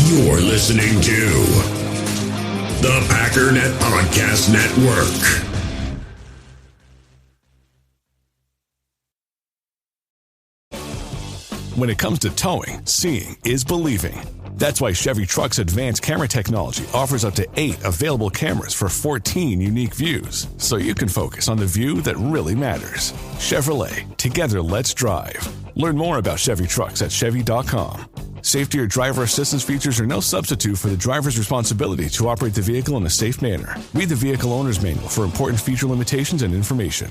You're listening to the Packernet Podcast Network. When it comes to towing, seeing is believing. That's why Chevy Truck's advanced camera technology offers up to 8 available cameras for 14 unique views, so you can focus on the view that really matters. Chevrolet, together let's drive. Learn more about Chevy Trucks at Chevy.com. Safety or driver assistance features are no substitute for the driver's responsibility to operate the vehicle in a safe manner. Read the vehicle owner's manual for important feature limitations and information.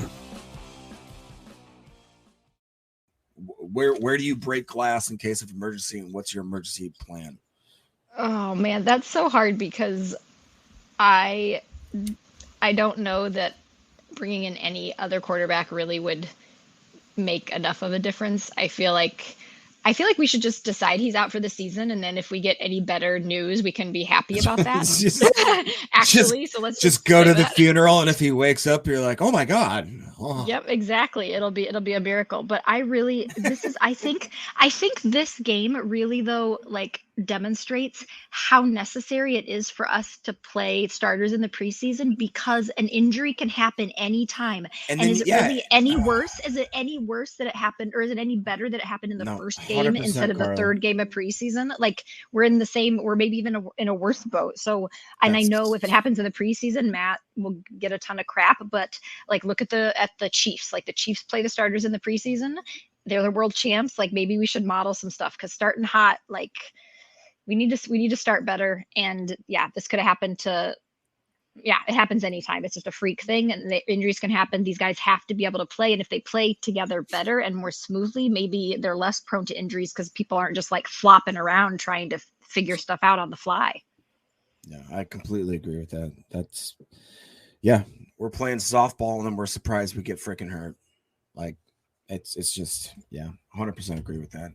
Where do you break glass in case of emergency, and what's your emergency plan? Oh man, that's so hard because I don't know that bringing in any other quarterback really would make enough of a difference. I feel like we should just decide he's out for the season, and then if we get any better news, we can be happy about that. So let's just go to the funeral, and if he wakes up, you're like, oh my God. Oh. Yep, exactly. It'll be a miracle. But I think this game really though, like, demonstrates how necessary it is for us to play starters in the preseason, because an injury can happen anytime. And is it really any worse? Is it any worse that it happened, or is it any better that it happened in the first game instead of the third game of preseason? Like, we're in the same, or maybe even in a worse boat. So, and I know if it happens in the preseason, Matt will get a ton of crap, but like, look at the Chiefs. Like, the Chiefs play the starters in the preseason. They're the world champs. Like, maybe we should model some stuff, because starting hot, like, we need to start better. And yeah, this could have happened to, it happens anytime. It's just a freak thing, and the injuries can happen. These guys have to be able to play. And if they play together better and more smoothly, maybe they're less prone to injuries, because people aren't just like flopping around trying to figure stuff out on the fly. Yeah, I completely agree with that. We're playing softball and then we're surprised we get freaking hurt. Like, it's just, 100% agree with that.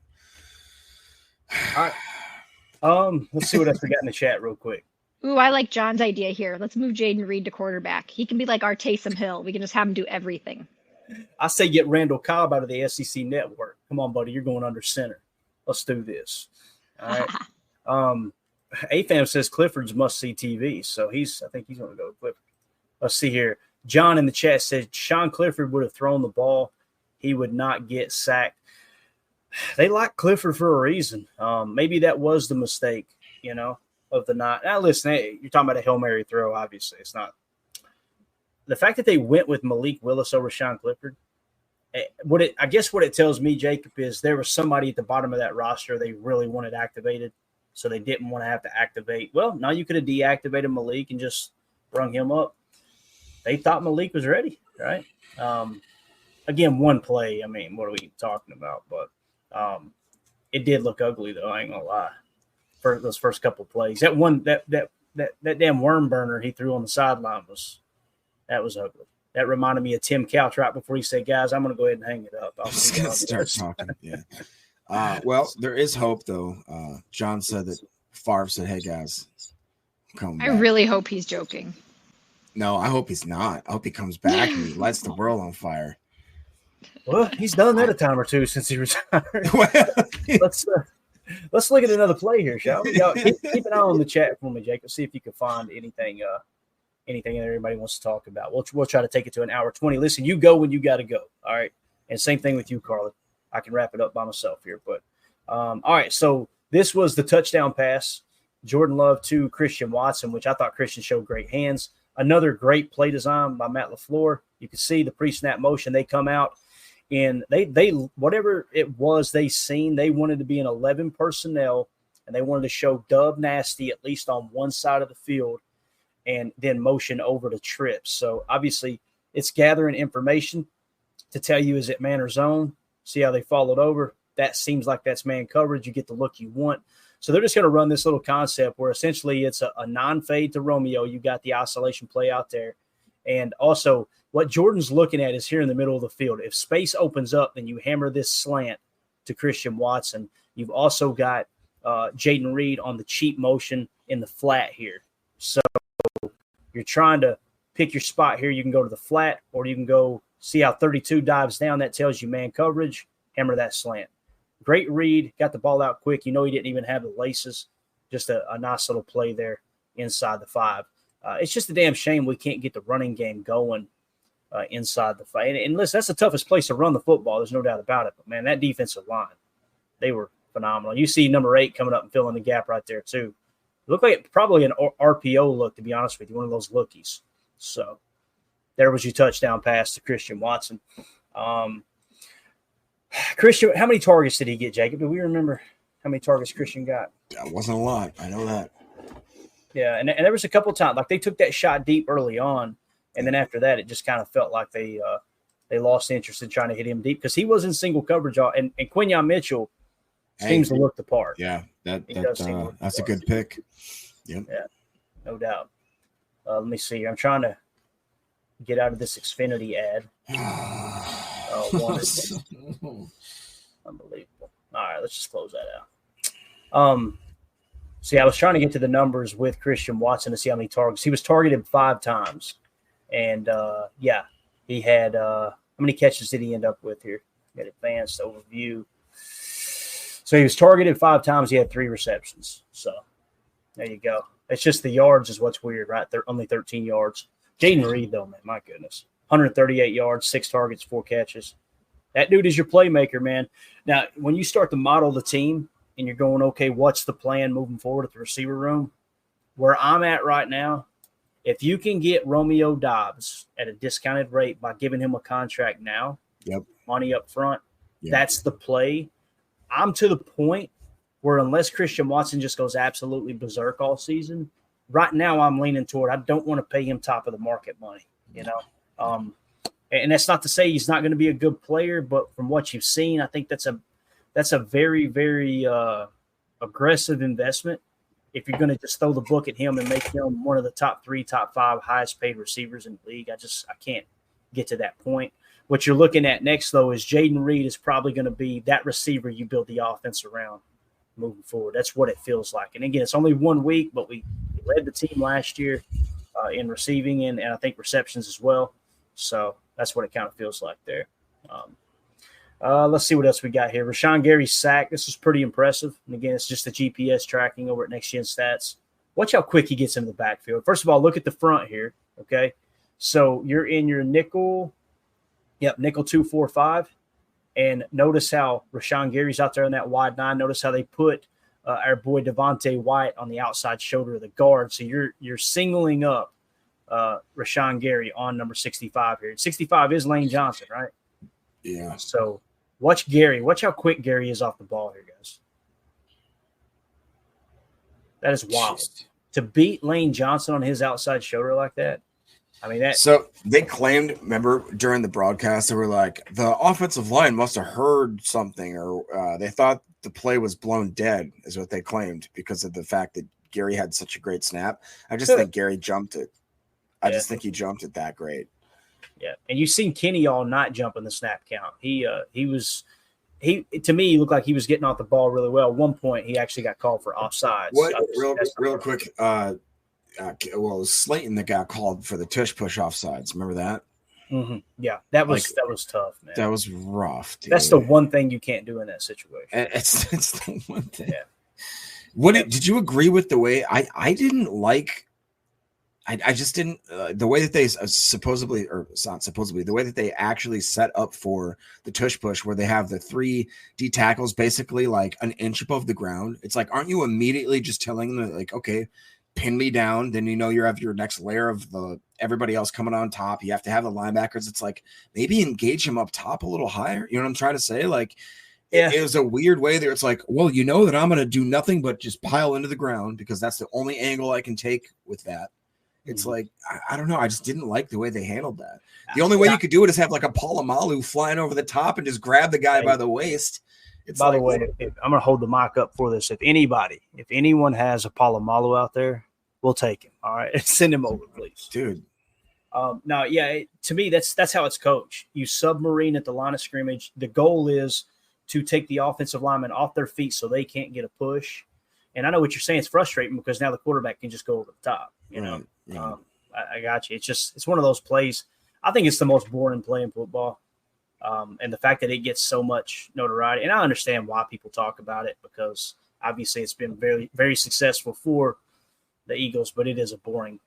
All right. Let's see what else we got in the chat real quick. Ooh, I like John's idea here. Let's move Jaden Reed to quarterback. He can be like our Taysom Hill. We can just have him do everything. I say get Randall Cobb out of the SEC network. Come on, buddy. You're going under center. Let's do this. All right. AFAM says Clifford's must-see TV, so I think he's going to go with Clifford. Let's see here. John in the chat says Sean Clifford would have thrown the ball. He would not get sacked. They like Clifford for a reason. Maybe that was the mistake, of the night. Now, listen, you're talking about a Hail Mary throw, obviously. It's not. The fact that they went with Malik Willis over Sean Clifford, what it tells me, Jacob, is there was somebody at the bottom of that roster they really wanted activated, so they didn't want to have to activate. Well, now you could have deactivated Malik and just brung him up. They thought Malik was ready, right? Again, one play. I mean, what are we talking about? But it did look ugly, though. I ain't gonna lie. For those first couple of plays, that damn worm burner he threw on the sideline was ugly. That reminded me of Tim Couch right before he said, "Guys, I'm gonna go ahead and hang it up." I'll start talking. Yeah. Well, there is hope, though. John said that Favre said, "Hey, guys, come back." I really hope he's joking. No, I hope he's not. I hope he comes back and he lights the world on fire. Well, he's done that a time or two since he retired. Let's look at another play here, shall we? Keep an eye on the chat for me, Jacob. See if you can find anything that everybody wants to talk about. We'll try to take it to an hour 20. Listen, you go when you got to go. All right, and same thing with you, Carla. I can wrap it up by myself here, but all right. So this was the touchdown pass, Jordan Love to Christian Watson, which I thought Christian showed great hands. Another great play design by Matt LaFleur. You can see the pre-snap motion. They come out. And they whatever it was they seen, they wanted to be in 11 personnel, and they wanted to show Dub Nasty at least on one side of the field, and then motion over to trips. So obviously it's gathering information to tell you, is it man or zone? See how they followed over. That seems like that's man coverage. You get the look you want. So they're just going to run this little concept where essentially it's a non-fade to Romeo. You got the isolation play out there. And also what Jordan's looking at is here in the middle of the field. If space opens up, then you hammer this slant to Christian Watson. You've also got Jaden Reed on the cheap motion in the flat here. So you're trying to pick your spot here. You can go to the flat, or you can go see how 32 dives down. That tells you man coverage. Hammer that slant. Great read. Got the ball out quick. You know he didn't even have the laces. just a nice little play there inside the 5. It's just a damn shame we can't get the running game going inside the 5. And listen, that's the toughest place to run the football. There's no doubt about it. But, man, that defensive line, they were phenomenal. You see number 8 coming up and filling the gap right there too. It looked like probably an RPO look, to be honest with you, one of those lookies. So there was your touchdown pass to Christian Watson. Christian, how many targets did he get, Jacob? Do we remember how many targets Christian got? That wasn't a lot. I know that. Yeah, and there was a couple of times, like they took that shot deep early on, and then after that, it just kind of felt like they lost interest in trying to hit him deep because he was in single coverage. And Quinyon Mitchell seems to look the part. Yeah, that's a good pick. Yep. Yeah, no doubt. Let me see. I'm trying to get out of this Xfinity ad. Unbelievable. All right, let's just close that out. See, I was trying to get to the numbers with Christian Watson to see how many targets. He was targeted 5 times. And, he had how many catches did he end up with here? Get advanced overview. So he was targeted 5 times. He had 3 receptions. So there you go. It's just the yards is what's weird, right? They're only 13 yards. Jayden Reed, though, man, my goodness. 138 yards, 6 targets, 4 catches. That dude is your playmaker, man. Now, when you start to model the team and you're going, okay, what's the plan moving forward at the receiver room? Where I'm at right now, if you can get Romeo Doubs at a discounted rate by giving him a contract now, money up front, that's the play. I'm to the point where unless Christian Watson just goes absolutely berserk all season, right now I'm leaning toward I don't want to pay him top of the market money, you know. And that's not to say he's not going to be a good player, but from what you've seen, I think that's a very, very aggressive investment. If you're going to just throw the book at him and make him one of the top 3, top 5 highest paid receivers in the league, I can't get to that point. What you're looking at next, though, is Jayden Reed is probably going to be that receiver you build the offense around moving forward. That's what it feels like. And again, it's only 1 week, but we led the team last year in receiving and I think receptions as well. So that's what it kind of feels like there. Let's see what else we got here. Rashawn Gary's sack. This is pretty impressive. And again, it's just the GPS tracking over at Next Gen Stats. Watch how quick he gets into the backfield. First of all, look at the front here. Okay. So you're in your nickel. Yep. Nickel 2-4-5. And notice how Rashawn Gary's out there in that wide 9. Notice how they put our boy Devontae White on the outside shoulder of the guard. So you're singling up Rashawn Gary on number 65 here. 65 is Lane Johnson, right? Yeah. So watch Gary. Watch how quick Gary is off the ball here, guys. That is wild. Jeez. To beat Lane Johnson on his outside shoulder like that. I mean, that. So they claimed, remember, during the broadcast, they were like, the offensive line must have heard something, or they thought the play was blown dead, is what they claimed, because of the fact that Gary had such a great snap. I just think Gary jumped it. I just think he jumped it that great. Yeah, and you've seen Kenny all night jumping the snap count. He to me, he looked like he was getting off the ball really well. At one point, he actually got called for offsides. Real quick. It was Slayton that got called for the tush push offsides. Remember that? Mm-hmm. Yeah, that was tough, man. That was rough, dude. That's the one thing you can't do in that situation. It's the one thing. Yeah. Did you agree with the way I didn't like? I just didn't the way that they the way that they actually set up for the tush push, where they have the 3 D tackles basically like an inch above the ground. It's like, aren't you immediately just telling them like, okay, pin me down, then you have your next layer of everybody else coming on top. You have to have the linebackers. It's like, maybe engage him up top a little higher. You know what I'm trying to say? Like, it was a weird way there. It's like, well, you know that I'm going to do nothing but just pile into the ground because that's the only angle I can take with that. It's like, I don't know. I just didn't like the way they handled that. The only way you could do it is have like a Polamalu flying over the top and just grab the guy by the waist. By the way, I'm going to hold the mic up for this. If anyone has a Polamalu out there, we'll take him. All right. Send him over, please. Dude. To me, that's how it's coached. You submarine at the line of scrimmage. The goal is to take the offensive linemen off their feet so they can't get a push. And I know what you're saying. It's frustrating because now the quarterback can just go over the top. You know, I got you. It's one of those plays. I think it's the most boring play in football. And the fact that it gets so much notoriety, and I understand why people talk about it, because Obviously, it's been very, very successful for the Eagles, but it is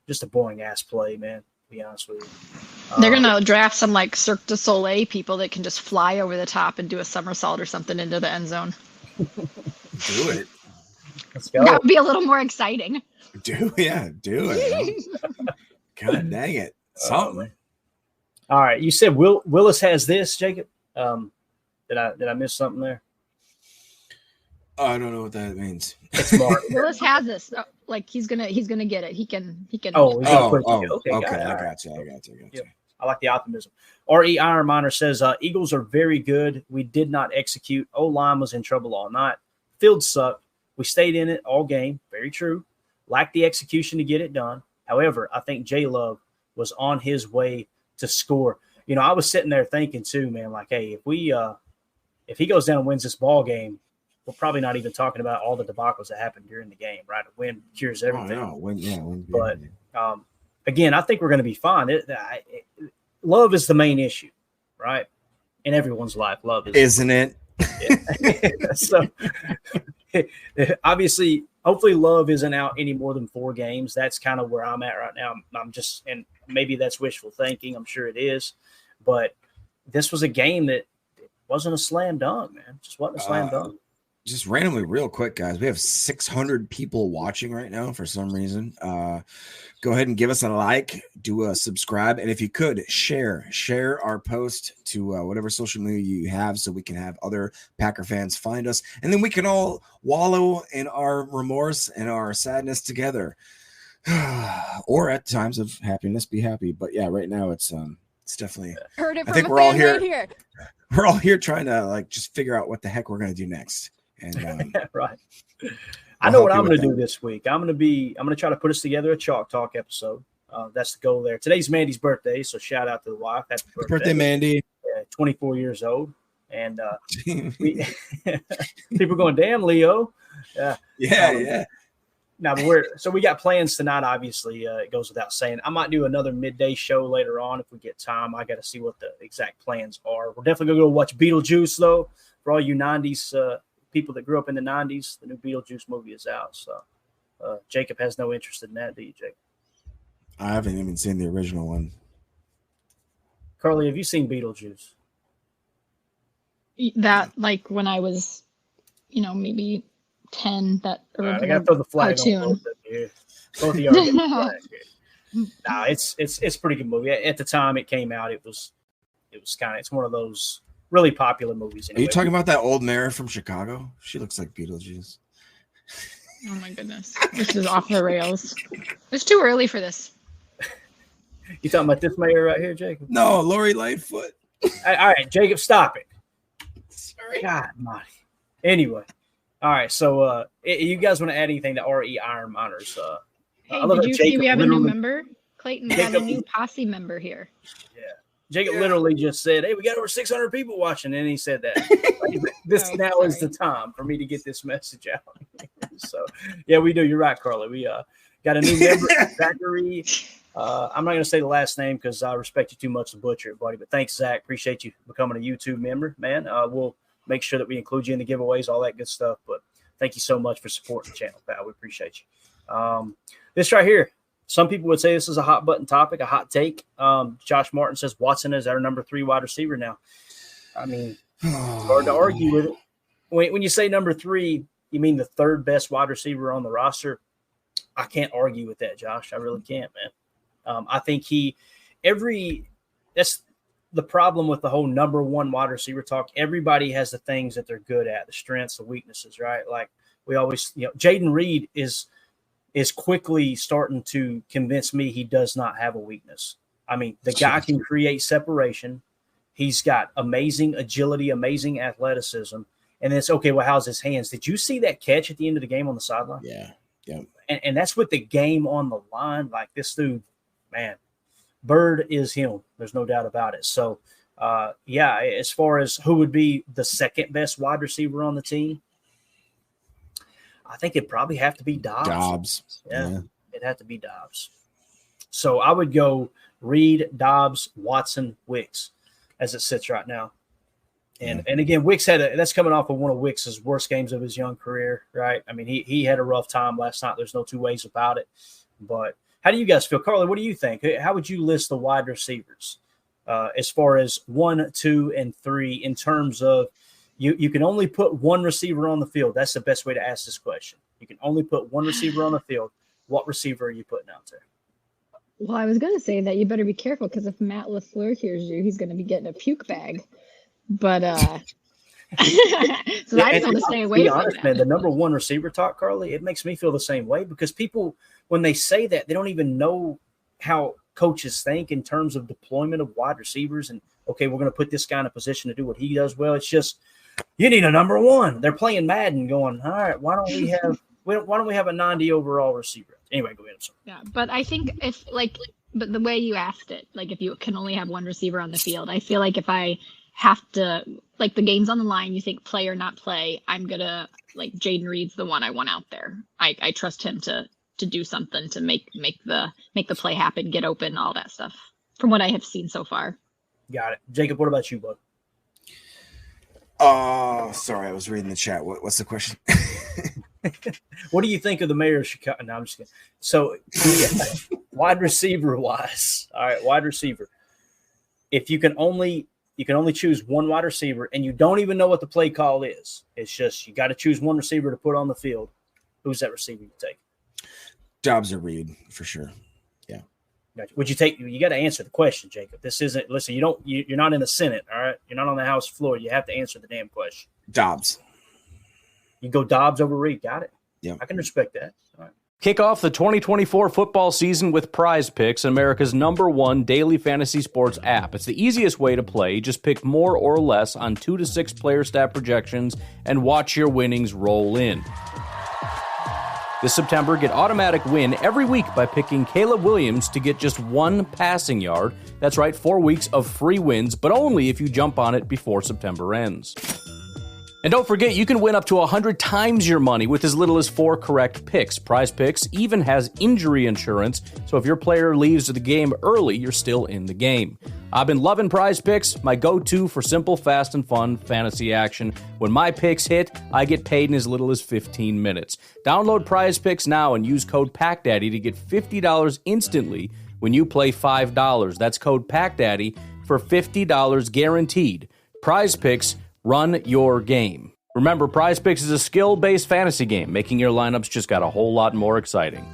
just a boring ass play, man, to be honest with you. They're going to draft some like Cirque du Soleil people that can just fly over the top and do a somersault or something into the end zone. Do it. Let's go. That would be a little more exciting. Do it. God dang it. Something. All right. You said Willis has this, Jacob. Did I miss something there? I don't know what that means. It's Mark. Willis has this. Like he's gonna get it. He can. Oh, okay. I got you. Yep. I like the optimism. R.E. Iron Miner says, Eagles are very good. We did not execute. O-line was in trouble all night. Field sucked. We stayed in it all game. Very true. Lacked the execution to get it done. However, I think J Love was on his way to score. You know, I was sitting there thinking too, man, like, hey, if he goes down and wins this ball game, we're probably not even talking about all the debacles that happened during the game, right? A win cures everything. But again, I think we're going to be fine. Love is the main issue, right? In everyone's life, love is. Isn't it? Yeah. So obviously, hopefully Love isn't out any more than 4 games. That's kind of where I'm at right now. And maybe that's wishful thinking. I'm sure it is. But this was a game that wasn't a slam dunk, man. Just wasn't a slam dunk. Just randomly, real quick, guys. We have 600 people watching right now for some reason. Go ahead and give us a like, do a subscribe, and if you could, share our post to whatever social media you have so we can have other Packer fans find us, and then we can all wallow in our remorse and our sadness together. Or at times of happiness, be happy. But yeah, right now it's definitely. Heard it from I think a we're all fan here. right here. We're all here trying to like just figure out what the heck we're gonna do next. And right. I know what I'm going to do this week. I'm going to try to put us together a Chalk Talk episode. That's the goal there. Today's Mandy's birthday, so shout out to the wife. Happy birthday, Mandy. 24 years old. And people going, damn, Leo. Yeah. Now, but we got plans tonight, obviously. It goes without saying. I might do another midday show later on if we get time. I got to see what the exact plans are. We're definitely going to go watch Beetlejuice, though, for all you 90s people that grew up in the 90s. The new Beetlejuice movie is out. So Jacob has no interest in that, do you, Jacob? I haven't even seen the original one. Carly, have you seen Beetlejuice? That, like, when I was, maybe 10, that original I got to throw the flag cartoon. on both of you. Both of you are flag here. Nah, it's a pretty good movie. At the time it came out, it's one of those really popular movies. Anyway. Are you talking about that old mayor from Chicago? She looks like Beetlejuice. Oh my goodness. This is off the rails. It's too early for this. You talking about this mayor right here, Jacob? No, Lori Lightfoot. All right, Jacob, stop it. Sorry. God, Monty. Anyway. All right, so you guys want to add anything to R.E. Iron Miners? Hey, did you see we have a new member? Clayton, we have a new posse member here. Yeah. Jacob literally just said, hey, we got over 600 people watching. And he said that now is the time for me to get this message out. So, yeah, we do. You're right, Carly. We got a new member, Zachary. I'm not going to say the last name because I respect you too much to butcher it, buddy. But thanks, Zach. Appreciate you becoming a YouTube member, man. We'll make sure that we include you in the giveaways, all that good stuff. But thank you so much for supporting the channel, pal. We appreciate you. This right here. Some people would say this is a hot button topic, a hot take. Josh Martin says Watson is our number 3 wide receiver now. I mean, it's hard to argue with it. When you say number 3, you mean the 3rd best wide receiver on the roster. I can't argue with that, Josh. I really can't, man. I think that's the problem with the whole number 1 wide receiver talk. Everybody has the things that they're good at, the strengths, the weaknesses, right? Like we always, Jaden Reed is quickly starting to convince me he does not have a weakness. I mean, the guy can create separation. He's got amazing agility, amazing athleticism. And it's okay, well, how's his hands? Did you see that catch at the end of the game on the sideline? Yeah. And that's with the game on the line. Like this dude, man, Bird is him. There's no doubt about it. So, as far as who would be the 2nd best wide receiver on the team, I think it'd probably have to be Dobbs. Yeah, it'd have to be Dobbs. So I would go Reed, Dobbs, Watson, Wicks as it sits right now. And again, Wicks that's coming off of one of Wicks's worst games of his young career, right? I mean, he had a rough time last night. There's no two ways about it. But how do you guys feel? Carly, what do you think? How would you list the wide receivers as far as 1, 2, and 3 in terms of you can only put one receiver on the field? That's the best way to ask this question. You can only put one receiver on the field. What receiver are you putting out there? Well, I was going to say that you better be careful because if Matt LaFleur hears you, he's going to be getting a puke bag. But so I just want to stay away from that. Man, the number one receiver talk, Carly, it makes me feel the same way because people, when they say that, they don't even know how coaches think in terms of deployment of wide receivers. And, okay, we're going to put this guy in a position to do what he does well. It's just you need a number one. They're playing Madden going, all right, why don't we have a 90 overall receiver? Anyway, go ahead. Yeah, but I think but the way you asked it, like if you can only have one receiver on the field, I feel like if I have to, like the game's on the line, you think play or not play, I'm gonna like Jaden Reed's the one I want out there. I trust him to do something to make the play happen, get open, all that stuff. From what I have seen so far. Got it, Jacob. What about you, bud? Sorry, I was reading the chat. What's the question? What do you think of the mayor of Chicago? No, I'm just kidding. So, wide receiver wise, all right, wide receiver. If you can only choose one wide receiver, and you don't even know what the play call is. It's just you got to choose one receiver to put on the field. Who's that receiver you take? Dobbs or Reed for sure. Yeah. Gotcha. Would you take? You got to answer the question, Jacob. This isn't. Listen, you're not in the Senate, all right. You're not on the House floor. You have to answer the damn question. Dobbs. You go Dobbs over Reed. Got it. Yeah. I can respect that. All right. Kick off the 2024 football season with Prize Picks, America's #1 daily fantasy sports app. It's the easiest way to play. Just pick more or less on 2 to 6 player stat projections and watch your winnings roll in. This September, get automatic win every week by picking Caleb Williams to get just 1 passing yard. That's right, 4 weeks of free wins, but only if you jump on it before September ends. And don't forget, you can win up to 100 times your money with as little as 4 correct picks. Prize Picks even has injury insurance, so if your player leaves the game early, you're still in the game. I've been loving Prize Picks, my go-to for simple, fast, and fun fantasy action. When my picks hit, I get paid in as little as 15 minutes. Download Prize Picks now and use code PACKDADDY to get $50 instantly when you play $5. That's code PACKDADDY for $50 guaranteed. Prize Picks, run your game. Remember, Prize Picks is a skill-based fantasy game, making your lineups just got a whole lot more exciting.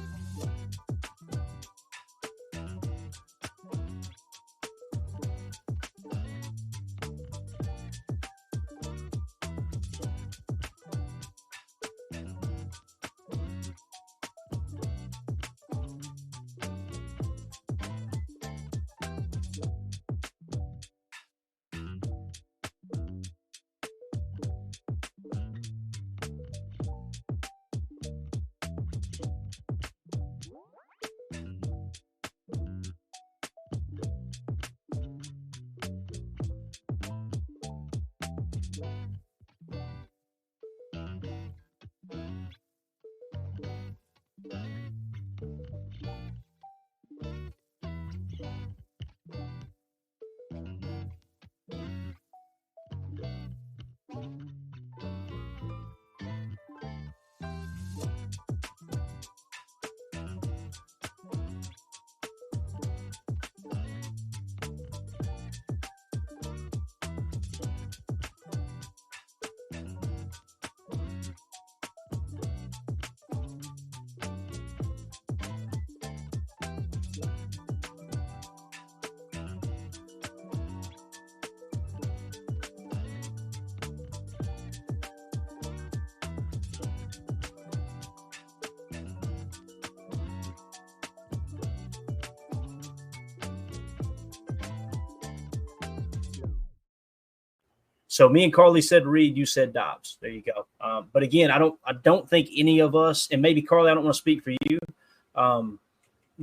So me and Carly said Reed, you said Dobbs. There you go. But again, I don't think any of us, and maybe Carly, I don't want to speak for you.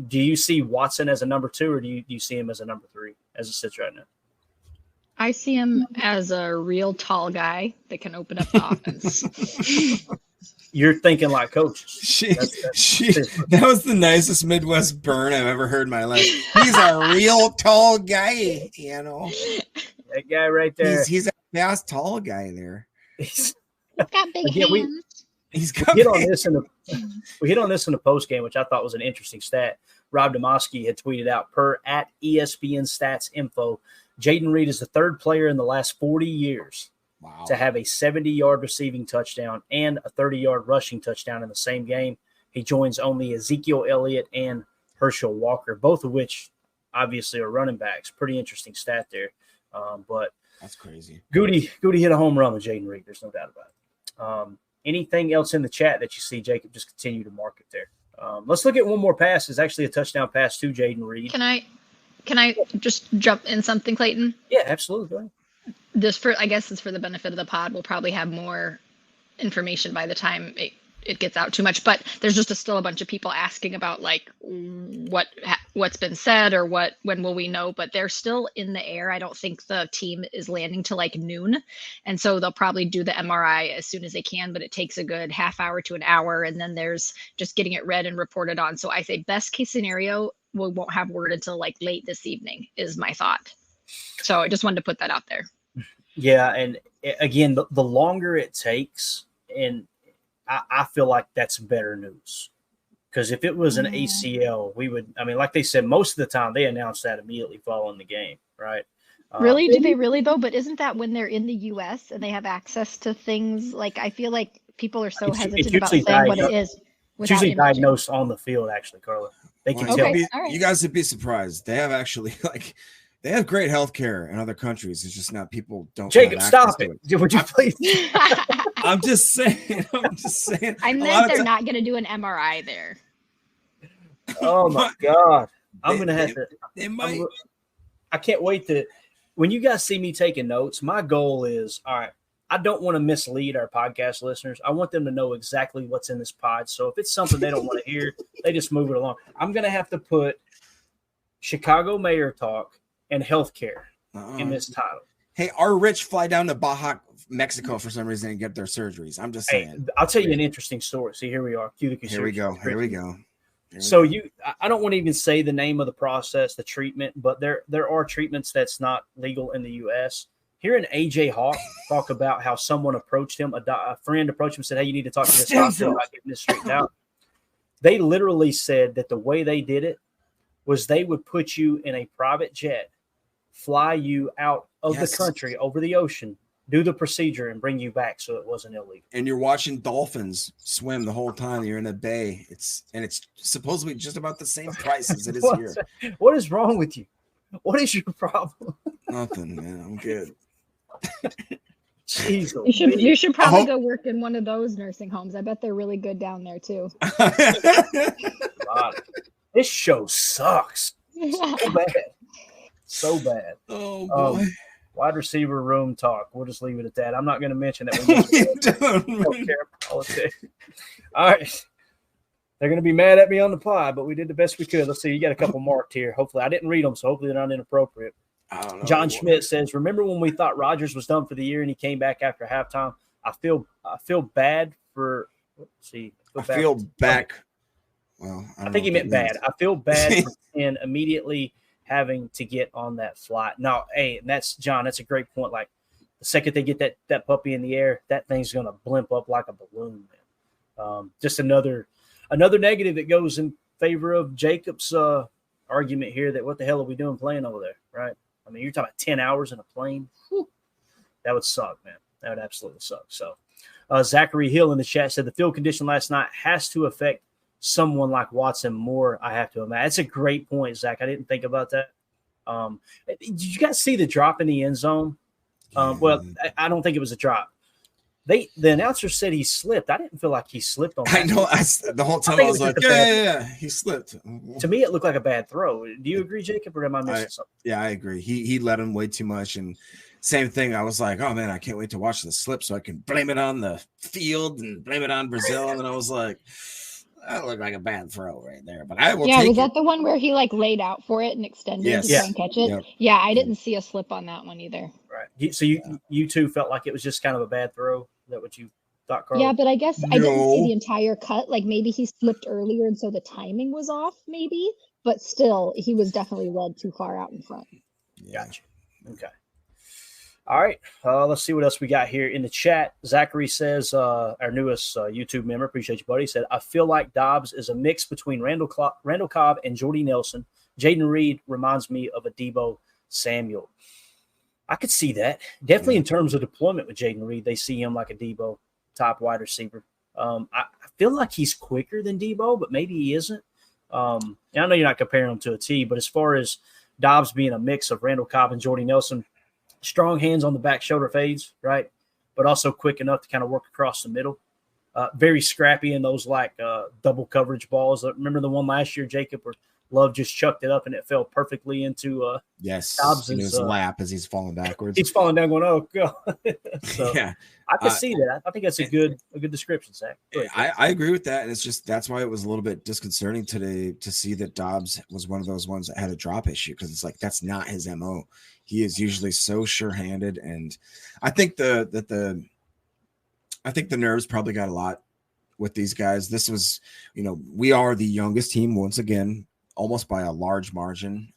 Do you see Watson as a number 2, or do you see him as a number 3 as it sits right now? I see him as a real tall guy that can open up the offense. You're thinking like coaches. That was the nicest Midwest burn I've ever heard in my life. He's a real tall guy, you know. That guy right there. He's fast, tall guy there. He's got big Again, hands. He's got we hit on this in the post game, which I thought was an interesting stat. Rob Demoski had tweeted out per at ESPN Stats Info, Jayden Reed is the third player in the last 40 years to have a 70-yard receiving touchdown and a 30-yard rushing touchdown in the same game. He joins only Ezekiel Elliott and Herschel Walker, both of which obviously are running backs. Pretty interesting stat there. But that's crazy. Goody hit a home run with Jayden Reed. There's no doubt about it. Anything else in the chat that you see, Jacob? Just continue to mark it there. Let's look at one more pass. It's actually a touchdown pass to Jayden Reed. Can I just jump in something, Clayton? Yeah, absolutely. Go ahead. I guess it's for the benefit of the pod. We'll probably have more information by the time it gets out too much, but there's just still a bunch of people asking about like what's been said or when will we know, but they're still in the air. I don't think the team is landing till like noon. And so they'll probably do the MRI as soon as they can, but it takes a good half hour to an hour. And then there's just getting it read and reported on. So I say best case scenario, we won't have word until like late this evening is my thought. So I just wanted to put that out there. Yeah. And again, the longer it takes, and I feel like that's better news, because if it was an ACL, we would, like they said, most of the time they announce that immediately following the game, right? Really? Do they really though? But isn't that when they're in the US and they have access to things? Like, I feel like people are so hesitant about saying what it is. It's usually diagnosed on the field, actually, Carla. They can tell. You guys would be surprised. They have actually they have great healthcare in other countries. It's just not people don't. Jacob, stop it. Would you please? I'm just saying. I meant they're not going to do an MRI there. Oh my God! I'm going to have to. They might. I can't wait to. When you guys see me taking notes, my goal is, all right, I don't want to mislead our podcast listeners. I want them to know exactly what's in this pod. So if it's something they don't want to hear, they just move it along. I'm going to have to put Chicago mayor talk and healthcare in this title. Hey, our rich fly down to Baja, Mexico for some reason and get their surgeries. I'm just saying. Hey, I'll tell you an interesting story. See, here we are. Here we go. So I don't want to even say the name of the process, the treatment, but there are treatments that's not legal in the U.S. Hearing AJ Hawk talk about how someone approached him, a friend approached him and said, "Hey, you need to talk to this doctor about getting this straightened out." They literally said that the way they did it was they would put you in a private jet, fly you out of the country over the ocean, do the procedure, and bring you back so it wasn't illegal. And you're watching dolphins swim the whole time you're in the bay. It's supposedly just about the same price as it is here. What is wrong with you? What is your problem? Nothing, man. I'm good. Jeez, you should probably go work in one of those nursing homes. I bet they're really good down there too. This show sucks. So bad. Oh boy. Wide receiver room talk. We'll just leave it at that. I'm not going to mention that we don't care politics. All right. They're going to be mad at me on the pod, but we did the best we could. Let's see. You got a couple marked here. Hopefully, I didn't read them, so hopefully they're not inappropriate. I don't know. John Schmidt says, "Remember when we thought Rodgers was done for the year and he came back after halftime? I feel bad for. Let's see. I feel back. Well, I think he meant bad. I feel bad for and immediately having to get on that flight. Now, hey, that's John. That's a great point. Like the second they get that puppy in the air, that thing's going to blimp up like a balloon. Man. Just another negative that goes in favor of Jacob's argument here that what the hell are we doing playing over there, right? I mean, you're talking about 10 hours in a plane. Whew. That would suck, man. That would absolutely suck. So Zachary Hill in the chat said the field condition last night has to affect someone like Watson more, I have to imagine. That's a great point, Zach. I didn't think about that. Did you guys see the drop in the end zone? Well, I don't think it was a drop. The announcer said he slipped. I didn't feel like he slipped on that. I know. The whole time I was like, yeah, he slipped. To me, it looked like a bad throw. Do you agree, Jacob, or am I missing something? Yeah, I agree. He let him way too much. And same thing. I was like, oh, man, I can't wait to watch the slip so I can blame it on the field and blame it on Brazil. And then I was like, that looked like a bad throw right there. But I will take was that the one where he laid out for it and extended to try and catch it? Yep. Yeah, I didn't see a slip on that one either. Right. So you two felt like it was just kind of a bad throw? Is that what you thought, Carl? Yeah, but I guess I didn't see the entire cut. Like maybe he slipped earlier and so the timing was off, maybe. But still, he was definitely led too far out in front. Gotcha. Okay. All right, let's see what else we got here in the chat. Zachary says, our newest YouTube member, appreciate you, buddy, said, I feel like Dobbs is a mix between Randall Cobb and Jordy Nelson. Jaden Reed reminds me of a Deebo Samuel. I could see that. Definitely in terms of deployment with Jaden Reed, they see him like a Deebo top wide receiver. I feel like he's quicker than Deebo, but maybe he isn't. I know you're not comparing him to a T, but as far as Dobbs being a mix of Randall Cobb and Jordy Nelson, strong hands on the back shoulder fades, right? But also quick enough to kind of work across the middle. Very scrappy in those double coverage balls. Remember the one last year, Jacob, where Love just chucked it up and it fell perfectly into Dobbs in his lap as he's falling backwards. He's falling down, going, "Oh God!" So yeah, I can see that. I think that's a good description, Zach. I agree with that, and it's just that's why it was a little bit disconcerting today to see that Dobbs was one of those ones that had a drop issue, because it's like that's not his MO. He is usually so sure-handed, and I think the nerves probably got a lot with these guys. This was, we are the youngest team once again, almost by a large margin.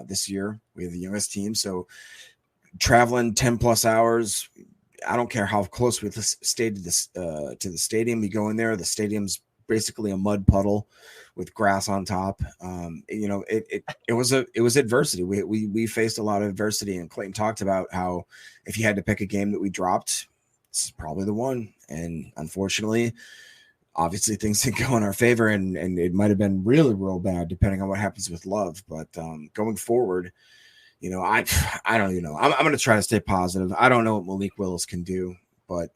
This year we have the youngest team, so traveling 10 plus hours, I don't care how close we stayed to the stadium. You go in there, the stadium's basically a mud puddle with grass on top. It was adversity. We faced a lot of adversity, and Clayton talked about how if you had to pick a game that we dropped, this is probably the one. And unfortunately, obviously things didn't go in our favor, and it might have been really real bad depending on what happens with Love. But going forward, I don't even know. I'm going to try to stay positive. I don't know what Malik Willis can do, but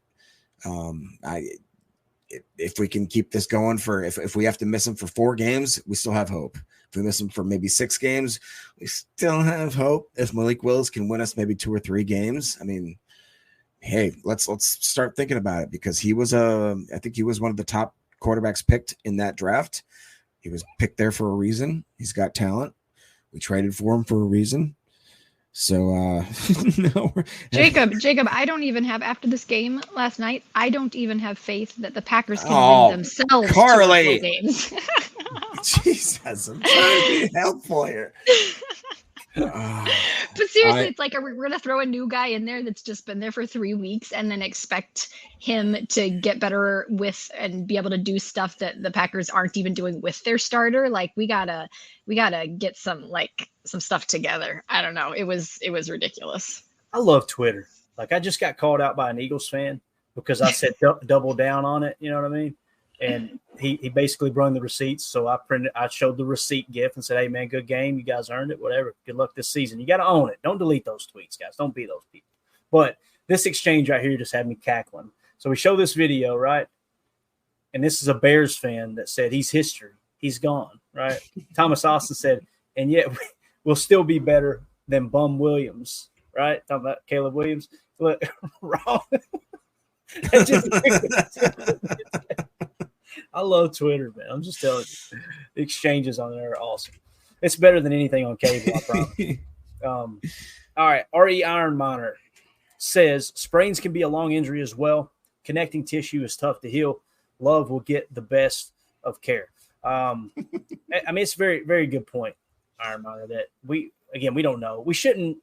if we can keep this going if we have to miss him for 4 games, we still have hope. If we miss him for maybe 6 games, we still have hope. If Malik Willis can win us maybe 2 or 3 games, I mean, hey, let's start thinking about it, because I think he was one of the top quarterbacks picked in that draft. He was picked there for a reason. He's got talent. We traded for him for a reason. So, no. Jacob, I don't even have, after this game last night, I don't even have faith that the Packers can win themselves Carly. 2 games. Jesus, I'm trying to be helpful here. But seriously, it's like we're going to throw a new guy in there that's just been there for 3 weeks and then expect him to get better with and be able to do stuff that the Packers aren't even doing with their starter. Like we gotta get some stuff together. I don't know. It was ridiculous. I love Twitter. Like I just got called out by an Eagles fan because I said double down on it. You know what I mean? And he basically brought the receipts. So I showed the receipt gif and said, "Hey man, good game. You guys earned it. Whatever. Good luck this season." You got to own it. Don't delete those tweets, guys. Don't be those people. But this exchange right here just had me cackling. So we show this video, right? And this is a Bears fan that said he's history. He's gone, right? Thomas Austin said, and yet we'll still be better than Bum Williams, right? Talking about Caleb Williams. Look, wrong. I love Twitter, man. I'm just telling you. The exchanges on there are awesome. It's better than anything on cable, I promise. All right. R.E. Iron Miner says sprains can be a long injury as well. Connecting tissue is tough to heal. Love will get the best of care. I mean, it's a very, very good point, Iron Miner, that we don't know. We shouldn't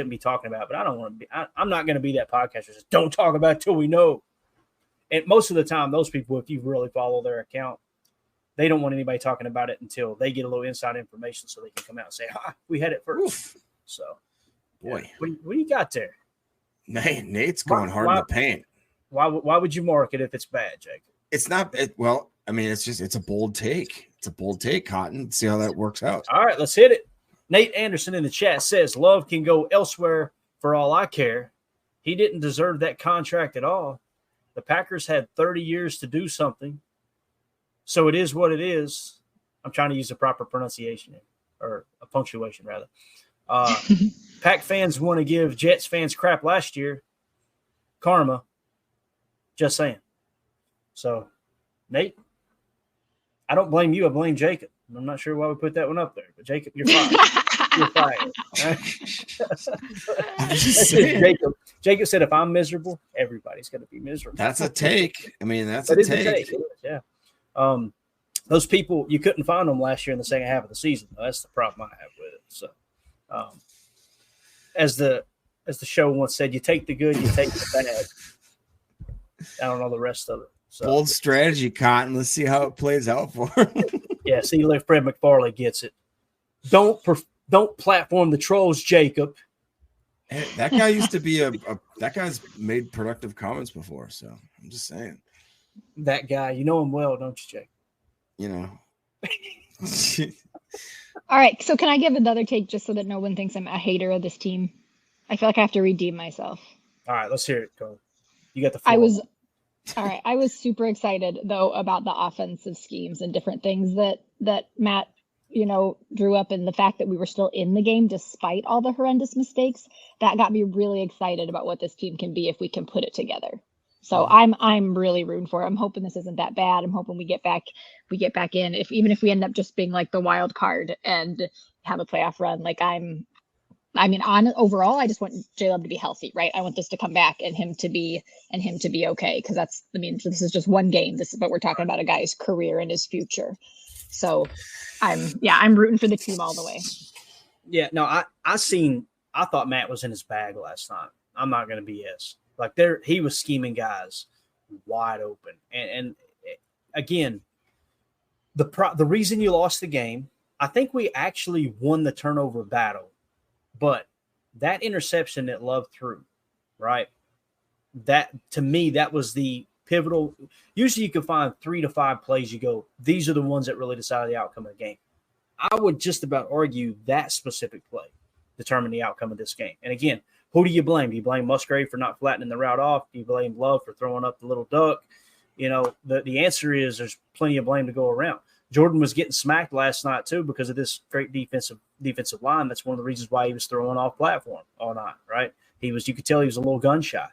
be talking about it, but I don't want to be. I'm not going to be that podcaster that says, don't talk about it till we know. And most of the time, those people, if you really follow their account, they don't want anybody talking about it until they get a little inside information so they can come out and say, we had it first. Oof. So, boy, what do you got there? Nate's going hard in the paint. Why would you mark it if it's bad, Jacob? It's not. Well, I mean, it's a bold take. It's a bold take, Cotton. Let's see how that works out. All right, let's hit it. Nate Anderson in the chat says, Love can go elsewhere for all I care. He didn't deserve that contract at all. The Packers had 30 years to do something. So it is what it is. I'm trying to use the proper pronunciation here, or a punctuation rather. Pack fans want to give Jets fans crap last year. Karma. Just saying. So, Nate, I don't blame you. I blame Jacob. I'm not sure why we put that one up there, but Jacob, you're fired. You're fired. Jacob said, if I'm miserable, everybody's going to be miserable. That's a take. I mean, that's a take. Yeah. Those people, you couldn't find them last year in the second half of the season. That's the problem I have with it. So, as the as the show once said, you take the good, you take the bad. I don't know the rest of it. So, Bold strategy, Cotton. Let's see how it plays out for him. yeah, see, like Fred McFarley gets it. Don't platform the trolls, Jacob. Hey, that guy used to be that guy's made productive comments before, so I'm just saying. That guy, you know him well, don't you, Jake? You know. All right, so can I give another take just so that no one thinks I'm a hater of this team? I feel like I have to redeem myself. All right, let's hear it, Cole. You got the floor. I was super excited though about the offensive schemes and different things that Matt, drew up, and the fact that we were still in the game despite all the horrendous mistakes. That got me really excited about what this team can be if we can put it together. So I'm really rooting for it. I'm hoping this isn't that bad. I'm hoping we get back in. Even if we end up just being like the wild card and have a playoff run, overall, I just want J-Love to be healthy, right? I want this to come back and him to be okay. Cause this is just one game. But we're talking about a guy's career and his future. So I'm rooting for the team all the way. Yeah, no, I thought Matt was in his bag last night. I'm not going to BS. He was scheming guys wide open. And again, the reason you lost the game, I think we actually won the turnover battle. But that interception that Love threw, right? That, to me, that was the pivotal. Usually you can find 3 to 5 plays. You go, these are the ones that really decided the outcome of the game. I would just about argue that specific play determined the outcome of this game. And again, who do you blame? Do you blame Musgrave for not flattening the route off? Do you blame Love for throwing up the little duck? The answer is there's plenty of blame to go around. Jordan was getting smacked last night too because of this great defensive line. That's one of the reasons why he was throwing off platform all night, right? You could tell he was a little gun shy.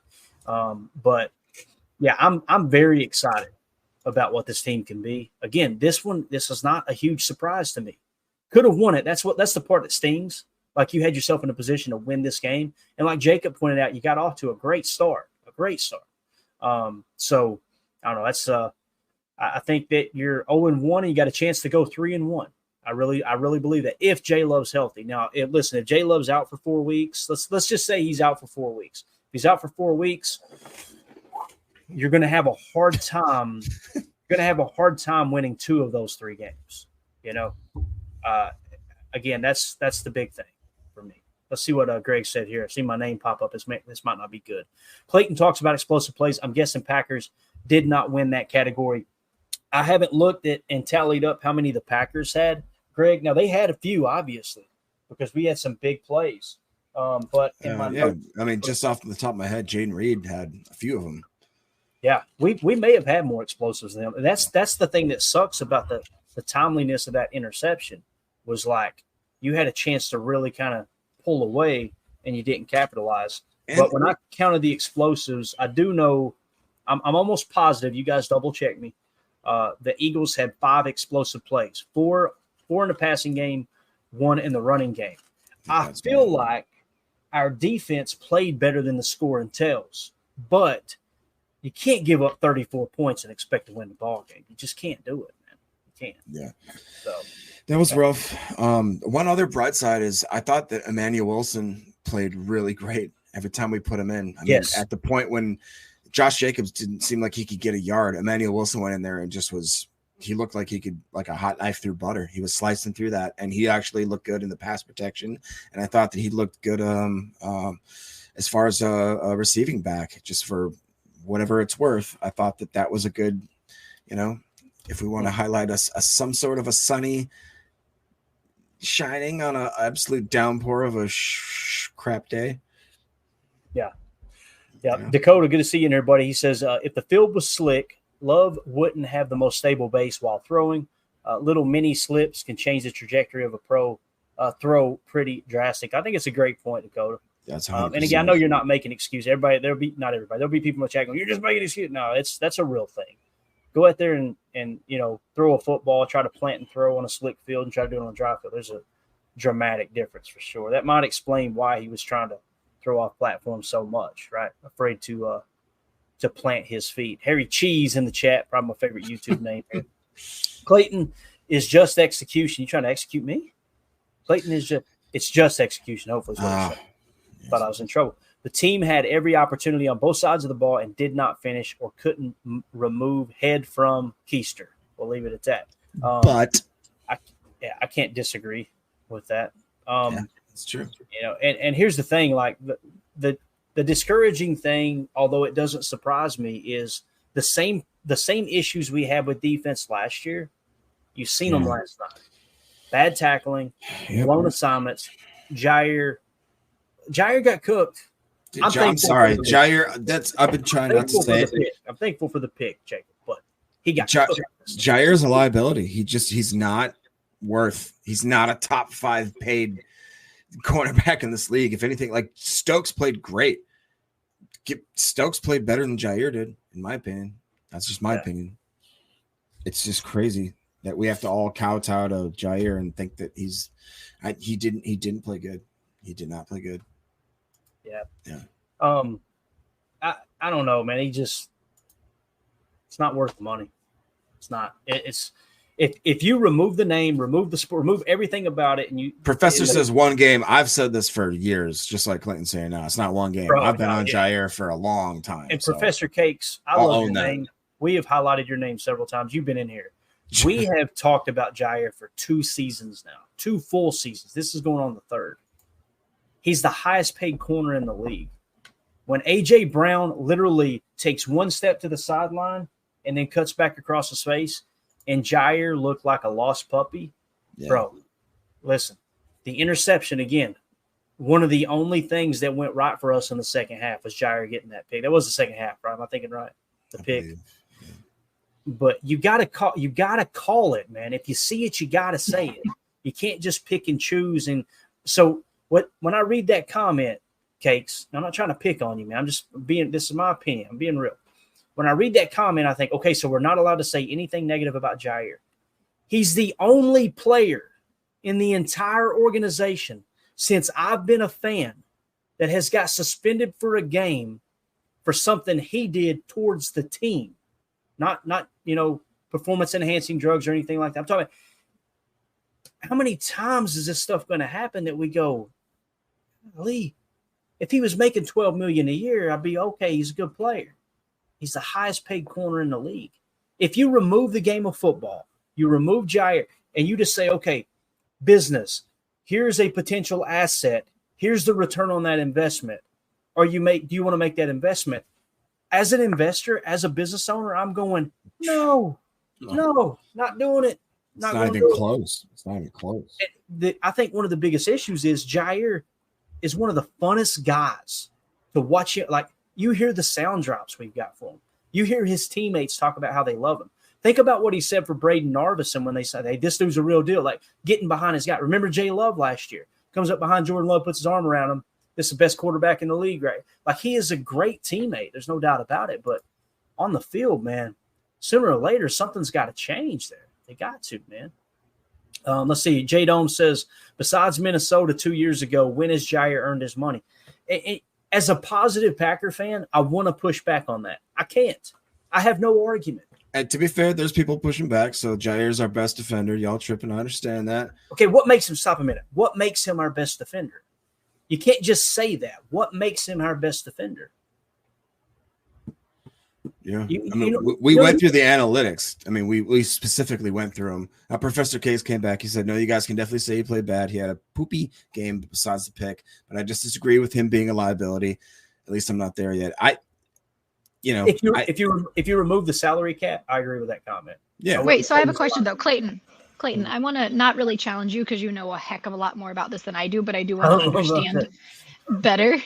But yeah, I'm very excited about what this team can be. Again, this is not a huge surprise to me. Could have won it. That's the part that stings. Like, you had yourself in a position to win this game. And like Jacob pointed out, you got off to a great start. So I don't know. That's I think that you're 0-1 and you got a chance to go 3-1. I really believe that if J Love's healthy. Now, if J Love's out for 4 weeks, let's just say he's out for 4 weeks. If he's out for 4 weeks, you're going to have a hard time. Winning 2 of those 3 games. Again, that's the big thing for me. Let's see what Greg said here. I see my name pop up. This might not be good. Clayton talks about explosive plays. I'm guessing Packers did not win that category. I haven't looked at and tallied up how many the Packers had, Greg. Now, they had a few, obviously, because we had some big plays. But just off the top of my head, Jaden Reed had a few of them. Yeah, we may have had more explosives than them. And that's the thing that sucks about the timeliness of that interception, was like you had a chance to really kind of pull away and you didn't capitalize. But when I counted the explosives, I do know I'm almost positive. You guys double check me. The Eagles had 5 explosive plays, 4 in the passing game, 1 in the running game. I feel like our defense played better than the score entails, but you can't give up 34 points and expect to win the ball game. You just can't do it, man. You can't. Yeah. So that was rough. One other bright side is I thought that Emmanuel Wilson played really great every time we put him in. I mean, at the point when Josh Jacobs didn't seem like he could get a yard, Emmanuel Wilson went in there and he looked like he could, like a hot knife through butter. He was slicing through that, and he actually looked good in the pass protection. And I thought that he looked good as far as a receiving back, just for whatever it's worth. I thought that was a good, if we want to highlight some sort of a sunny shining on an absolute downpour of a crap day. Yeah. Dakota, good to see you in there, buddy. He says, if the field was slick, Love wouldn't have the most stable base while throwing. Little mini slips can change the trajectory of a pro throw pretty drastic. I think it's a great point, Dakota. That's and again, I know you're not making excuses. There'll be people in the chat going, "You're just making excuses." No, that's a real thing. Go out there and throw a football, try to plant and throw on a slick field, and try to do it on a dry field. There's a dramatic difference for sure. That might explain why he was trying to throw off platform so much, right? Afraid to plant his feet. Harry Cheese in the chat, probably my favorite YouTube name. Clayton is just execution. You trying to execute me? Clayton is it's just execution. Hopefully, is what thought I was in trouble. The team had every opportunity on both sides of the ball and did not finish or couldn't remove head from keister. We'll leave it at that. But I can't disagree with that. It's true. And here's the thing, like the discouraging thing, although it doesn't surprise me, is the same issues we had with defense last year. You've seen them last night. Bad tackling, blown assignments. Jair got cooked. I'm sorry, Jair. I've been trying not to say it. I'm thankful for the pick, Jacob, but he got cooked. Jair's a liability. He's not a top 5 paid cornerback in this league. If anything, like Stokes played great. Stokes played better than Jair did, in my opinion. That's just my opinion. It's just crazy that we have to all kowtow to Jair and think that he didn't play good. He did not play good. Yeah. I don't know, man. It's not worth the money. It's not. If you remove the name, remove the sport, remove everything about it, and you Professor says one game. I've said this for years, just like Clinton saying, no, it's not one game. Bro, I've been on Jair for a long time. And Professor Cakes, I love your name. We have highlighted your name several times. You've been in here. We have talked about Jair for 2 seasons now, 2 full seasons. This is going on the 3rd. He's the highest paid corner in the league. When A.J. Brown literally takes 1 step to the sideline and then cuts back across his face, and Jair looked like a lost puppy, bro, listen, the interception, again, one of the only things that went right for us in the second half was Jair getting that pick. That was the second half, right? Am I thinking right? The pick. But you gotta call it, man. If you see it, you gotta say it. You can't just pick and choose. And so when I read that comment, Cakes, I'm not trying to pick on you, man. This is my opinion. I'm being real. When I read that comment, I think, okay, so we're not allowed to say anything negative about Jair. He's the only player in the entire organization since I've been a fan that has got suspended for a game for something he did towards the team. Not performance enhancing drugs or anything like that. I'm talking about how many times is this stuff going to happen that we go, Lee, if he was making $12 million a year, I'd be okay. He's a good player. He's the highest paid corner in the league. If you remove the game of football, you remove Jair, and you just say, okay, business, here's a potential asset. Here's the return on that investment. Do you want to make that investment? As an investor, as a business owner, I'm going, no, not doing it. It's not even close. It's not even close. I think one of the biggest issues is Jair is one of the funnest guys to watch it. Like, you hear the sound drops we've got for him. You hear his teammates talk about how they love him. Think about what he said for Braden Narvison when they said, hey, this dude's a real deal. Like, getting behind his guy. Remember Jay Love last year? Comes up behind Jordan Love, puts his arm around him. This is the best quarterback in the league, right? Like, he is a great teammate. There's no doubt about it. But on the field, man, sooner or later, something's got to change there. They got to, man. Let's see. J Dome says, besides Minnesota 2 years ago, when has Jair earned his money? As a positive Packer fan, I want to push back on that. I can't. I have no argument. And to be fair, there's people pushing back. So Jair's our best defender. Y'all tripping. I understand that. Okay, what makes him – stop a minute. What makes him our best defender? You can't just say that. What makes him our best defender? Yeah, we went through the analytics. I mean, we specifically went through them. Professor Case came back. He said, no, you guys can definitely say he played bad. He had a poopy game besides the pick, but I just disagree with him being a liability. At least I'm not there yet. If you remove the salary cap, I agree with that comment. Yeah. Wait, so I have a question though, Clayton, I want to not really challenge you because you know a heck of a lot more about this than I do, but I do want to understand better.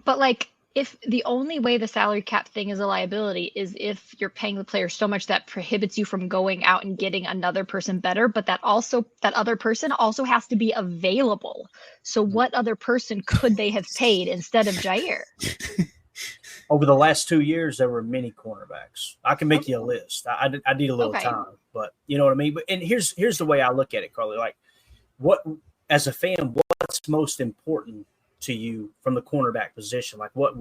But like, if the only way the salary cap thing is a liability is if you're paying the player so much that prohibits you from going out and getting another person better, but that other person also has to be available. So what other person could they have paid instead of Jair? Over the last 2 years, there were many cornerbacks. I can make you a list. I need a little time, but you know what I mean? And here's the way I look at it, Carly. Like, what, as a fan, what's most important to you from the cornerback position? Like, what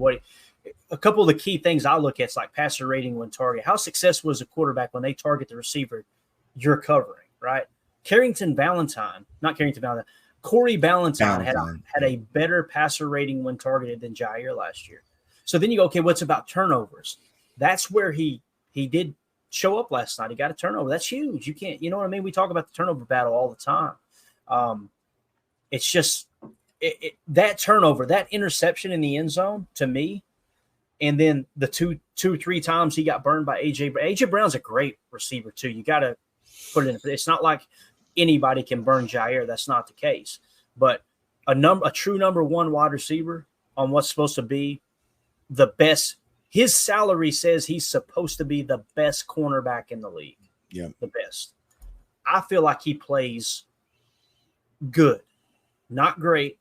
a couple of the key things I look at is like passer rating when target. How successful is a quarterback when they target the receiver you're covering, right? Carrington Valentine, Corey Ballantyne had a better passer rating when targeted than Jair last year. So then you go, okay, what's about turnovers? That's where he did show up last night. He got a turnover. That's huge. You can't, you know what I mean? We talk about the turnover battle all the time. It's just that turnover, that interception in the end zone to me, and then the two or three times he got burned by AJ. AJ Brown's a great receiver too. You got to put it in. It's not like anybody can burn Jair. That's not the case. But a true number one wide receiver on what's supposed to be the best. His salary says he's supposed to be the best cornerback in the league. Yeah, the best. I feel like he plays good, not great,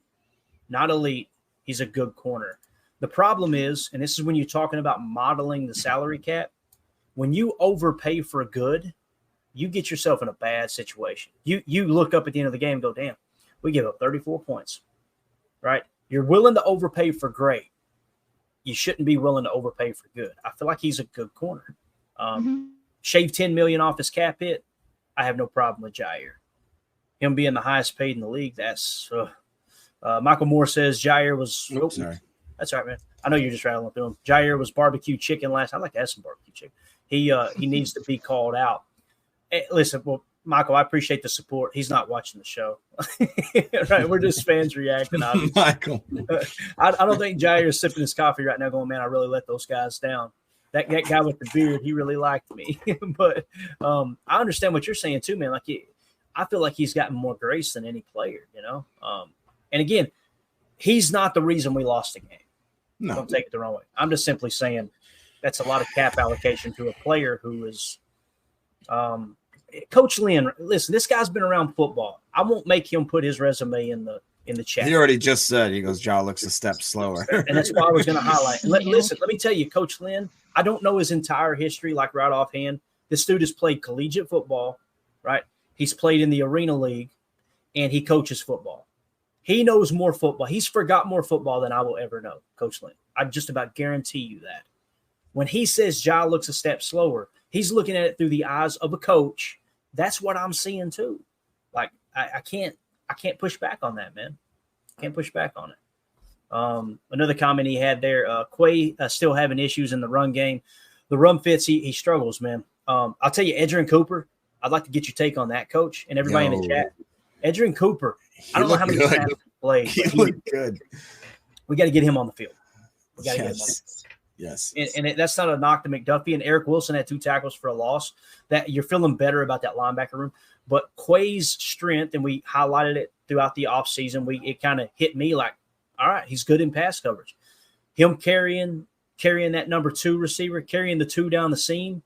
not elite. He's a good corner. The problem is, and this is when you're talking about modeling the salary cap, when you overpay for good, you get yourself in a bad situation. You look up at the end of the game and go, damn, we give up 34 points, right? You're willing to overpay for great. You shouldn't be willing to overpay for good. I feel like he's a good corner. Shave $10 million off his cap hit, I have no problem with Jair. Him being the highest paid in the league, that's Michael Moore says Jair was. Oops, sorry. That's all right, man. I know you're just rattling through him. Jair was barbecue chicken last. I'd like to have some barbecue chicken. He needs to be called out. Hey, listen, well, Michael, I appreciate the support. He's not watching the show. Right? We're just fans reacting. Michael. I don't think Jair is sipping his coffee right now going, man, I really let those guys down. That guy with the beard, he really liked me. But I understand what you're saying too, man. Like, I feel like he's gotten more grace than any player, you know? And again, he's not the reason we lost the game. No. Don't take it the wrong way. I'm just simply saying that's a lot of cap allocation to a player who is Coach Lynn. Listen, this guy's been around football. I won't make him put his resume in the chat. He already just said, he goes, Ja looks a step slower. And that's why I was going to highlight. Listen, let me tell you, Coach Lynn, I don't know his entire history like right offhand. This dude has played collegiate football, right? He's played in the Arena League, and he coaches football. He knows more football. He's forgot more football than I will ever know, Coach Lynn. I just about guarantee you that. When he says Ja looks a step slower, he's looking at it through the eyes of a coach. That's what I'm seeing too. Like, I can't push back on that, man. Can't push back on it. Another comment he had there, Quay still having issues in the run game. The run fits, he struggles, man. I'll tell you, Edgerrin Cooper, I'd like to get your take on that, Coach, and everybody in the chat. Edgerrin Cooper, I don't know how many snaps he played. He looked good. We got to get him on the field. We got to get him on the field. Yes. And that's not a knock to McDuffie. And Eric Wilson had 2 tackles for a loss. That you're feeling better about that linebacker room. But Quay's strength, and we highlighted it throughout the offseason, it kind of hit me like, all right, he's good in pass coverage. Him carrying that number 2 receiver, carrying the 2 down the seam.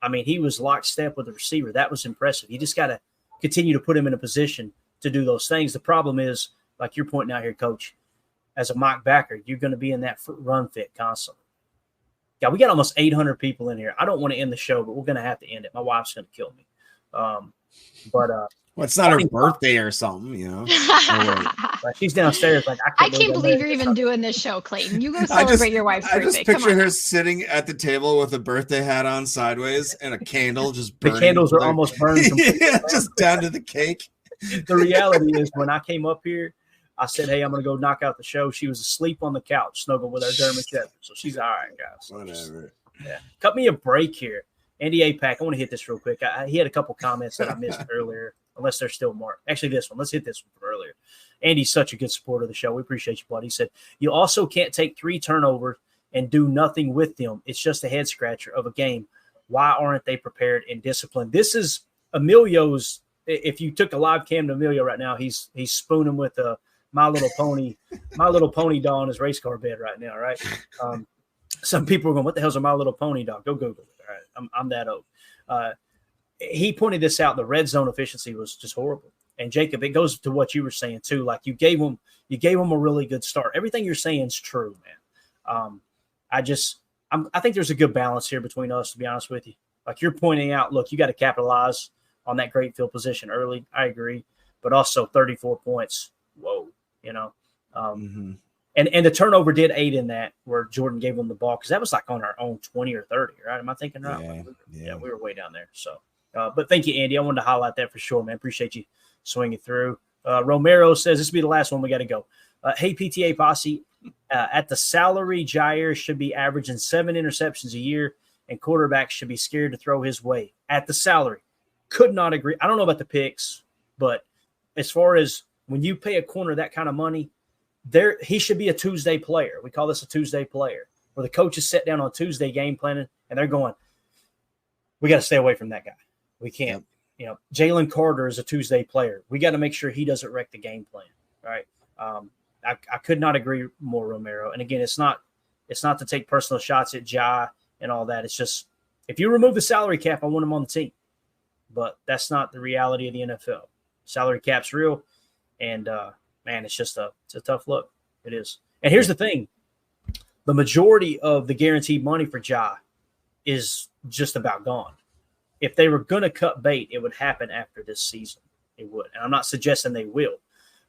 I mean, he was lockstep with the receiver. That was impressive. You just got to continue to put him in a position to do those things. The problem is, like you're pointing out here, Coach, as a Mike backer, you're going to be in that run fit constantly. Yeah, we got almost 800 people in here. I don't want to end the show, but we're going to have to end it. My wife's going to kill me. Well, it's not her birthday or something, you know. Like, she's downstairs. Like, I can't believe you're even doing this show, Clayton. You go celebrate your wife's birthday. I just picture her sitting at the table with a birthday hat on sideways and a candle just burning. The candles are almost burned. Yeah, just down to the cake. The reality is, when I came up here, I said, hey, I'm going to go knock out the show. She was asleep on the couch, snuggled with her German Shepherd. So she's all right, guys. Whatever. Yeah. Cut me a break here. Andy APAC, I want to hit this real quick. He had a couple comments that I missed earlier, unless they're still marked. Actually, this one. Let's hit this one from earlier. Andy's such a good supporter of the show. We appreciate you, buddy. He said, you also can't take 3 turnovers and do nothing with them. It's just a head scratcher of a game. Why aren't they prepared and disciplined? This is Emilio's. If you took a live cam to Emilio right now, he's spooning with a My Little Pony doll in his race car bed right now, right? Some people are going, what the hell's a My Little Pony doll? Go Google it. All right, I'm that old. He pointed this out. The red zone efficiency was just horrible. And Jacob, it goes to what you were saying too. Like, you gave him a really good start. Everything you're saying is true, man. I think there's a good balance here between us, to be honest with you. Like, you're pointing out, look, you got to capitalize on that great field position early. I agree. But also 34 points. Whoa, you know. And the turnover did aid in that, where Jordan gave them the ball, because that was like on our own 20 or 30, right? Am I thinking right? Yeah, we were way down there. So, but thank you, Andy. I wanted to highlight that for sure, man. Appreciate you swinging through. Romero says this will be the last one. We got to go. Hey, PTA Posse, at the salary, Jair should be averaging 7 interceptions a year, and quarterbacks should be scared to throw his way. At the salary, could not agree. I don't know about the picks, but as far as when you pay a corner that kind of money, he should be a Tuesday player. We call this a Tuesday player, where the coaches sit down on Tuesday game planning, and they're going, we got to stay away from that guy. We can't. Yep. Jalen Carter is a Tuesday player. We got to make sure he doesn't wreck the game plan. All right. I could not agree more, Romero. And again, it's not to take personal shots at Ja and all that. It's just, if you remove the salary cap, I want him on the team. But that's not the reality of the NFL. Salary cap's real. And, man, it's a tough look. It is. And here's the thing. The majority of the guaranteed money for Ja is just about gone. If they were going to cut bait, it would happen after this season. It would. And I'm not suggesting they will.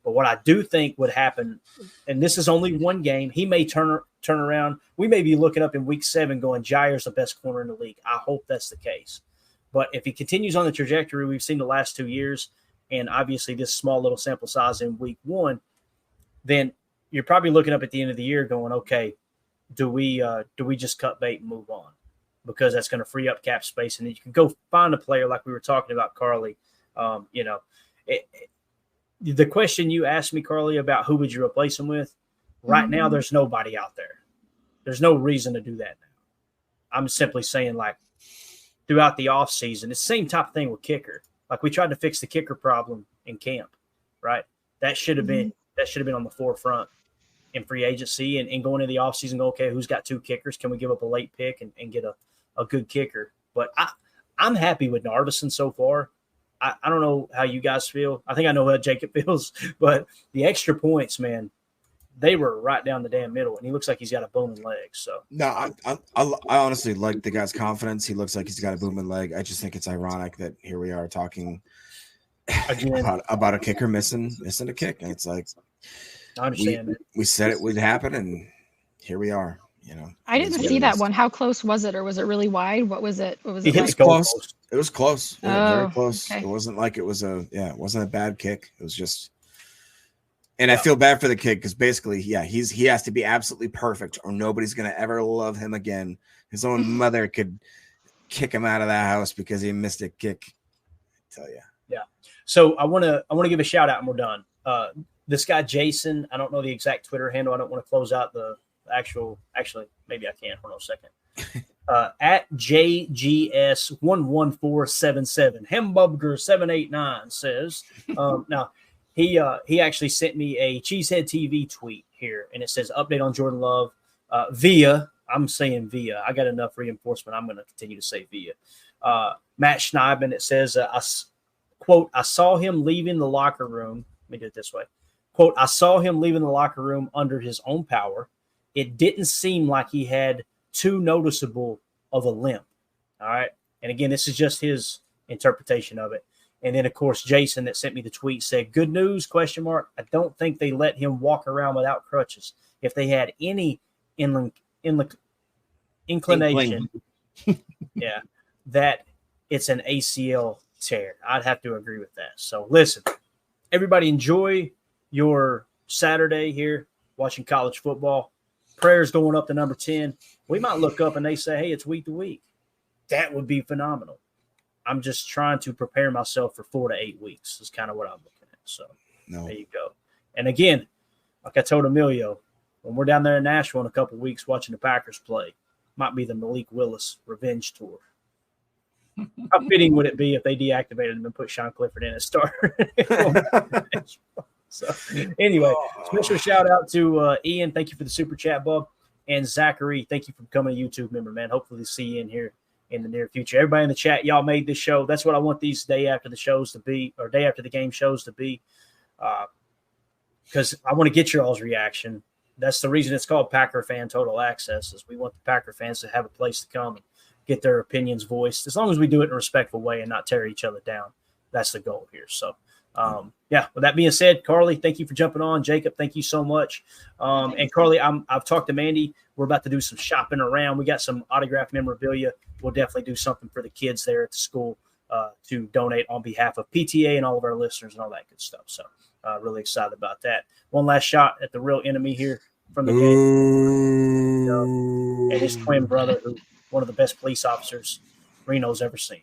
But what I do think would happen, and this is only one game, he may turn around. We may be looking up in week 7 going, Jair's the best corner in the league. I hope that's the case. But if he continues on the trajectory we've seen the last 2 years, and obviously this small little sample size in week 1, then you're probably looking up at the end of the year going, okay, do we just cut bait and move on? Because that's going to free up cap space, and then you can go find a player like we were talking about, Carly. The question you asked me, Carly, about who would you replace him with, right now there's nobody out there. There's no reason to do that now. I'm simply saying, like, throughout the offseason, it's the same type of thing with kicker. Like, we tried to fix the kicker problem in camp, right? That should have been on the forefront in free agency and going into the offseason, go, okay, who's got 2 kickers? Can we give up a late pick and get a good kicker? But I'm happy with Narveson so far. I don't know how you guys feel. I think I know how Jacob feels, but the extra points, man, they were right down the damn middle, and he looks like he's got a booming leg. So no, I honestly like the guy's confidence. He looks like he's got a booming leg. I just think it's ironic that here we are talking again about a kicker missing a kick, and it's like, I understand we said it would happen, and here we are. I didn't see that one. How close was it, or was it really wide? What was it? It was close. It was close. Very close. Okay. It wasn't like it wasn't a bad kick. It was just, and I feel bad for the kid because basically, he has to be absolutely perfect, or nobody's gonna ever love him again. His own mother could kick him out of that house because he missed a kick. I tell you. Yeah. So I want to give a shout out, and we're done. This guy Jason, I don't know the exact Twitter handle. I don't want to close out the actually maybe I can. Hold on a second. At JGS11477 Hembubger789 says now he actually sent me a Cheesehead TV tweet here, and it says update on Jordan Love via, I'm saying via, I got enough reinforcement, I'm going to continue to say via Matt Schneidman. It says quote, I saw him leaving the locker room. Let me do it this way. Quote, I saw him leaving the locker room under his own power. It didn't seem like he had too noticeable of a limp. All right. And again, this is just his interpretation of it. And then, of course, Jason that sent me the tweet said, good news, ? I don't think they let him walk around without crutches. If they had any inclination, yeah, that it's an ACL tear. I'd have to agree with that. So listen, everybody enjoy your Saturday here watching college football. Prayers going up to number 10. We might look up and they say, hey, it's week to week. That would be phenomenal. I'm just trying to prepare myself for 4 to 8 weeks is kind of what I'm looking at. So There you go. And again, like I told Emilio, when we're down there in Nashville in a couple of weeks watching the Packers play, might be the Malik Willis revenge tour. How fitting would it be if they deactivated him and put Sean Clifford in as starter? So anyway, special shout out to Ian. Thank you for the super chat, Bob. And Zachary, thank you for becoming a YouTube member, man. Hopefully see you in here in the near future. Everybody in the chat, y'all made this show. That's what I want these day after the shows to be, or day after the game shows to be, because I want to get your all's reaction. That's the reason it's called Packer Fan Total Access, is we want the Packer fans to have a place to come and get their opinions voiced, as long as we do it in a respectful way and not tear each other down. That's the goal here. So, with that being said, Carly, thank you for jumping on. Jacob, thank you so much. And Carly, I've talked to Mandy. We're about to do some shopping around. We got some autographed memorabilia. We'll definitely do something for the kids there at the school to donate on behalf of PTA and all of our listeners and all that good stuff. So really excited about that. One last shot at the real enemy here from the game. And his twin brother, who one of the best police officers Reno's ever seen.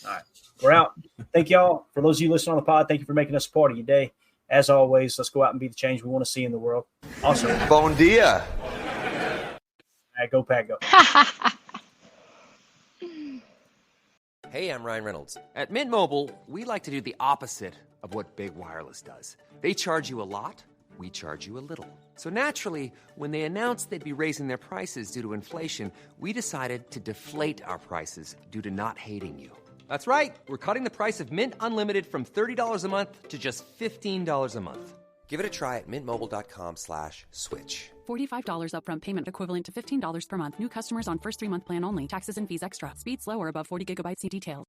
All right, we're out. Thank y'all. For those of you listening on the pod, thank you for making us a part of your day. As always, let's go out and be the change we want to see in the world. Also, Bon dia. All right, go Pack, go. Hey, I'm Ryan Reynolds. At Mint Mobile, we like to do the opposite of what Big Wireless does. They charge you a lot, we charge you a little. So naturally, when they announced they'd be raising their prices due to inflation, we decided to deflate our prices due to not hating you. That's right. We're cutting the price of Mint Unlimited from $30 a month to just $15 a month. Give it a try at mintmobile.com/switch. $45 upfront payment equivalent to $15 per month. New customers on first 3-month plan only. Taxes and fees extra. Speed slower above 40 gigabytes. See details.